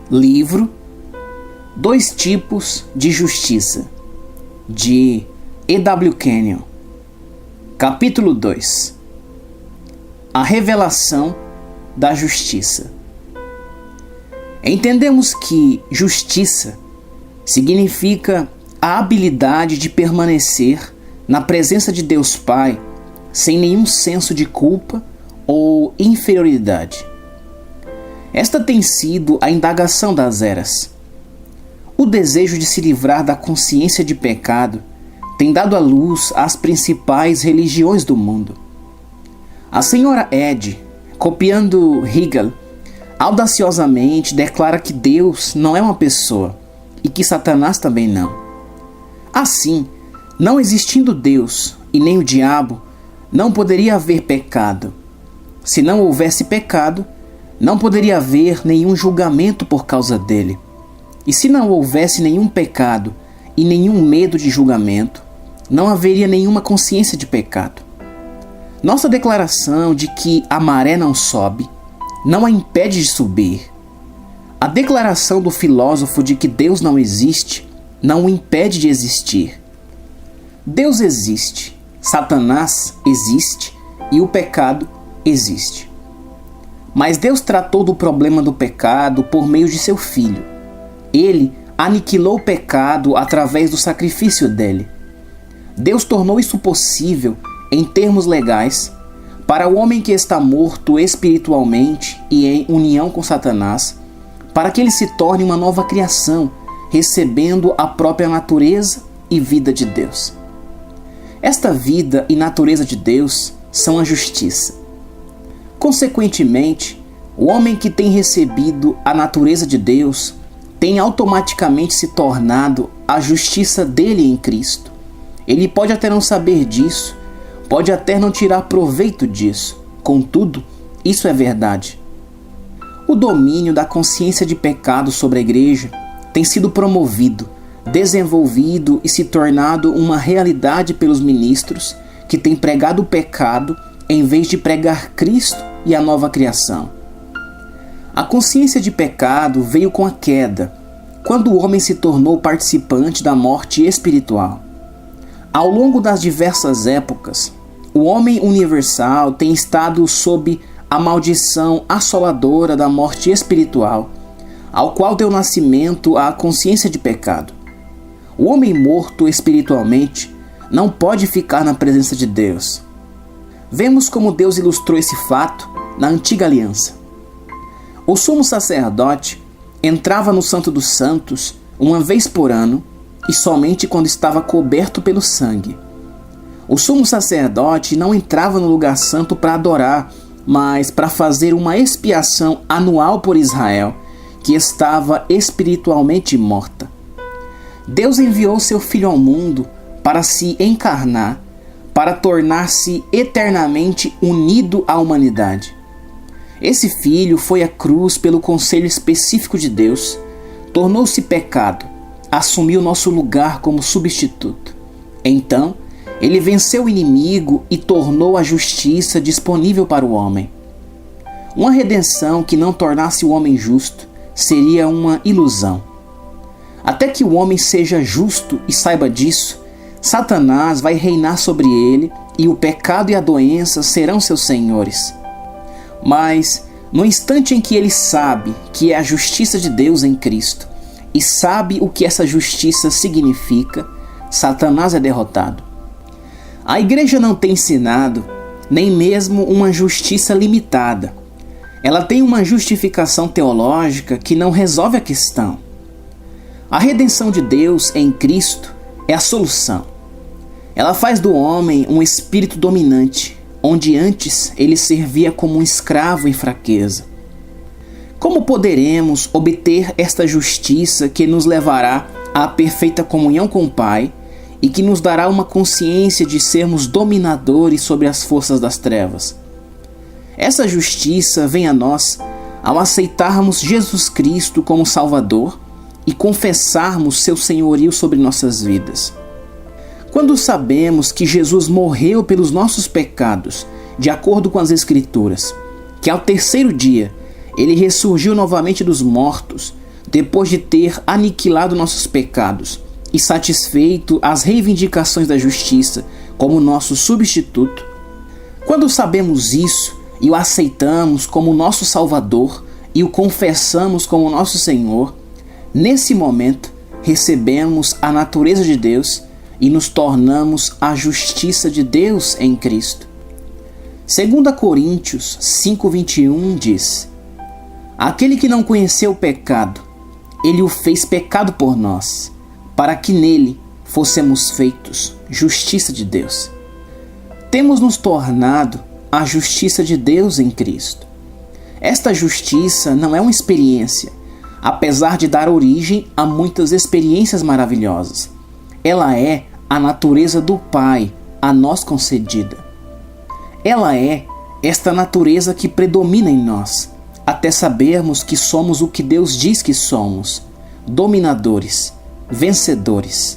Livro Dois Tipos de Justiça, de E.W. Kenyon. Capítulo 2. A revelação da justiça. Entendemos que justiça significa a habilidade de permanecer na presença de Deus Pai sem nenhum senso de culpa ou inferioridade. Esta tem sido a indagação das eras. O desejo de se livrar da consciência de pecado tem dado à luz às principais religiões do mundo. A senhora Ed, copiando Hegel, audaciosamente declara que Deus não é uma pessoa e que Satanás também não. Assim, não existindo Deus e nem o diabo, não poderia haver pecado. Se não houvesse pecado, não poderia haver nenhum julgamento por causa dele. E se não houvesse nenhum pecado e nenhum medo de julgamento, não haveria nenhuma consciência de pecado. Nossa declaração de que a maré não sobe, não a impede de subir. A declaração do filósofo de que Deus não existe, não o impede de existir. Deus existe, Satanás existe e o pecado existe. Mas Deus tratou do problema do pecado por meio de seu Filho. Ele aniquilou o pecado através do sacrifício dele. Deus tornou isso possível, em termos legais, para o homem que está morto espiritualmente e em união com Satanás, para que ele se torne uma nova criação, recebendo a própria natureza e vida de Deus. Esta vida e natureza de Deus são a justiça. Consequentemente, o homem que tem recebido a natureza de Deus tem automaticamente se tornado a justiça dele em Cristo. Ele pode até não saber disso, pode até não tirar proveito disso, contudo, isso é verdade. O domínio da consciência de pecado sobre a igreja tem sido promovido, desenvolvido e se tornado uma realidade pelos ministros que têm pregado o pecado em vez de pregar Cristo e a nova criação. A consciência de pecado veio com a queda, quando o homem se tornou participante da morte espiritual. Ao longo das diversas épocas, o homem universal tem estado sob a maldição assoladora da morte espiritual, ao qual deu nascimento à consciência de pecado. O homem morto espiritualmente não pode ficar na presença de Deus. Vemos como Deus ilustrou esse fato na antiga aliança. O sumo sacerdote entrava no Santo dos Santos uma vez por ano e somente quando estava coberto pelo sangue. O sumo sacerdote não entrava no lugar santo para adorar, mas para fazer uma expiação anual por Israel, que estava espiritualmente morta. Deus enviou seu Filho ao mundo para se encarnar, para tornar-se eternamente unido à humanidade. Esse Filho foi à cruz pelo conselho específico de Deus, tornou-se pecado, assumiu nosso lugar como substituto. Então, ele venceu o inimigo e tornou a justiça disponível para o homem. Uma redenção que não tornasse o homem justo seria uma ilusão. Até que o homem seja justo e saiba disso, Satanás vai reinar sobre ele e o pecado e a doença serão seus senhores. Mas, no instante em que ele sabe que é a justiça de Deus em Cristo e sabe o que essa justiça significa, Satanás é derrotado. A igreja não tem ensinado nem mesmo uma justiça limitada. Ela tem uma justificação teológica que não resolve a questão. A redenção de Deus em Cristo é a solução. Ela faz do homem um espírito dominante, onde antes ele servia como um escravo em fraqueza. Como poderemos obter esta justiça que nos levará à perfeita comunhão com o Pai e que nos dará uma consciência de sermos dominadores sobre as forças das trevas? Essa justiça vem a nós ao aceitarmos Jesus Cristo como Salvador e confessarmos seu senhorio sobre nossas vidas. Quando sabemos que Jesus morreu pelos nossos pecados, de acordo com as Escrituras, que ao terceiro dia ele ressurgiu novamente dos mortos, depois de ter aniquilado nossos pecados e satisfeito as reivindicações da justiça como nosso substituto, quando sabemos isso e o aceitamos como nosso Salvador e o confessamos como nosso Senhor, nesse momento recebemos a natureza de Deus e nos tornamos a justiça de Deus em Cristo. 2 Coríntios 5:21 diz: aquele que não conheceu o pecado, ele o fez pecado por nós, para que nele fossemos feitos justiça de Deus. Temos nos tornado a justiça de Deus em Cristo. Esta justiça não é uma experiência, apesar de dar origem a muitas experiências maravilhosas. Ela é a natureza do Pai a nós concedida. Ela é esta natureza que predomina em nós, até sabermos que somos o que Deus diz que somos: dominadores, vencedores.